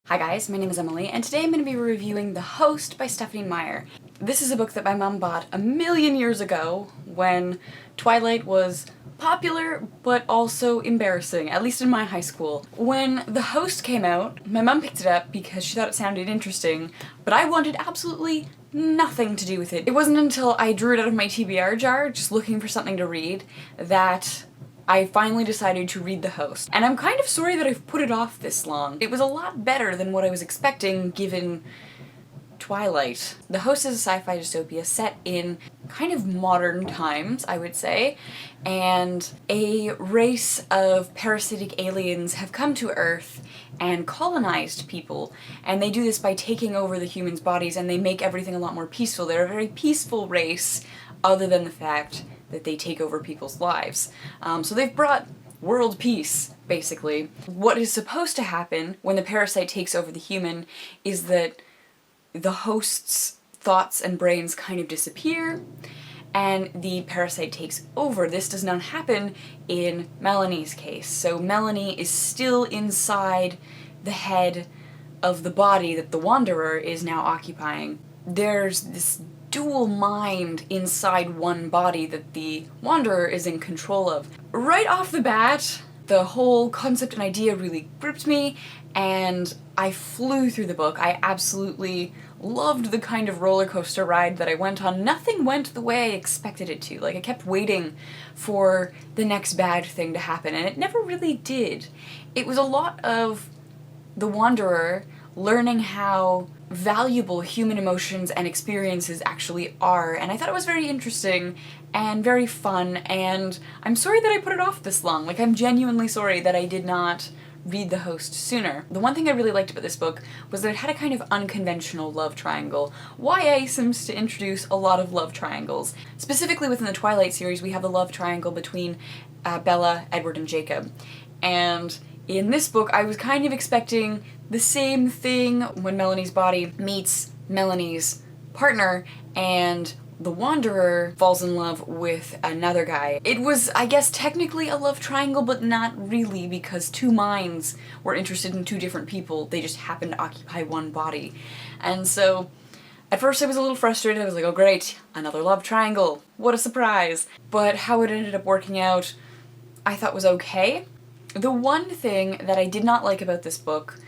Hi guys, my name is Emily, and today I'm going to be reviewing The Host by Stephenie Meyer. This is a book that my mom bought a million years ago when Twilight was popular but also embarrassing, at least in my high school. When The Host came out, my mom picked it up because she thought it sounded interesting, but I wanted absolutely nothing to do with it. It wasn't until I drew it out of my TBR jar, just looking for something to read, that I finally decided to read The Host. And I'm kind of sorry that I've put it off this long. It was a lot better than what I was expecting given Twilight. The Host is a sci-fi dystopia set in kind of modern times, I would say, and a race of parasitic aliens have come to Earth and colonized people, and they do this by taking over the humans' bodies, and they make everything a lot more peaceful. They're a very peaceful race, other than the fact that they take over people's lives. So they've brought world peace, basically. What is supposed to happen when the parasite takes over the human is that the host's thoughts and brains kind of disappear, and the parasite takes over. This does not happen in Melanie's case. So Melanie is still inside the head of the body that the Wanderer is now occupying. There's this dual mind inside one body that the Wanderer is in control of. Right off the bat, the whole concept and idea really gripped me, and I flew through the book. I absolutely loved the kind of roller coaster ride that I went on. Nothing went the way I expected it to. Like, I kept waiting for the next bad thing to happen, and it never really did. It was a lot of the Wanderer learning how valuable human emotions and experiences actually are, and I thought it was very interesting and very fun, and I'm sorry that I put it off this long. Like, I'm genuinely sorry that I did not read The Host sooner. The one thing I really liked about this book was that it had a kind of unconventional love triangle. YA seems to introduce a lot of love triangles. Specifically within the Twilight series, we have the love triangle between Bella, Edward, and Jacob. And in this book, I was kind of expecting the same thing when Melanie's body meets Melanie's partner and the Wanderer falls in love with another guy. It was, I guess, technically a love triangle, but not really, because two minds were interested in two different people. They just happened to occupy one body. And so, at first I was a little frustrated. I was like, oh great, another love triangle. What a surprise. But how it ended up working out, I thought was okay. The one thing that I did not like about this book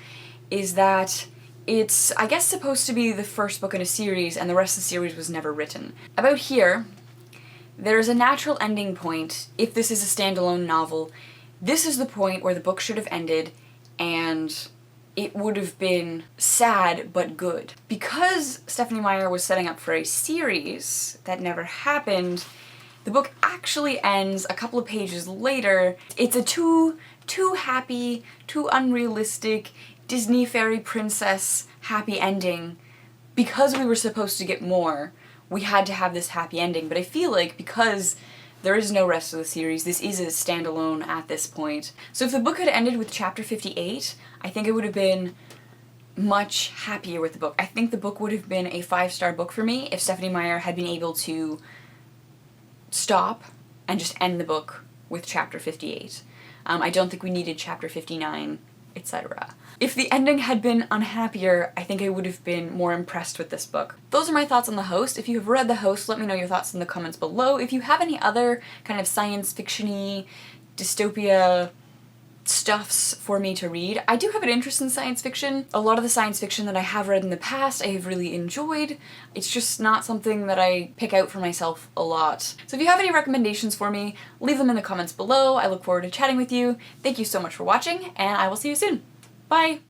is that it's, I guess, supposed to be the first book in a series, and the rest of the series was never written. About here, there's a natural ending point. If this is a standalone novel, this is the point where the book should have ended, and it would have been sad but good. Because Stephenie Meyer was setting up for a series that never happened, the book actually ends a couple of pages later. It's a too happy, too unrealistic Disney fairy princess happy ending. Because we were supposed to get more, we had to have this happy ending, but I feel like because there is no rest of the series, this is a standalone at this point. So if the book had ended with chapter 58, I think I would have been much happier with the book. I think the book would have been a 5-star book for me if Stephenie Meyer had been able to stop and just end the book with chapter 58. I don't think we needed chapter 59, etc. If the ending had been unhappier, I think I would have been more impressed with this book. Those are my thoughts on The Host. If you have read The Host, let me know your thoughts in the comments below. If you have any other kind of science fiction-y, dystopia stuffs for me to read. I do have an interest in science fiction. A lot of the science fiction that I have read in the past I have really enjoyed. It's just not something that I pick out for myself a lot. So if you have any recommendations for me, leave them in the comments below. I look forward to chatting with you. Thank you so much for watching, and I will see you soon. Bye!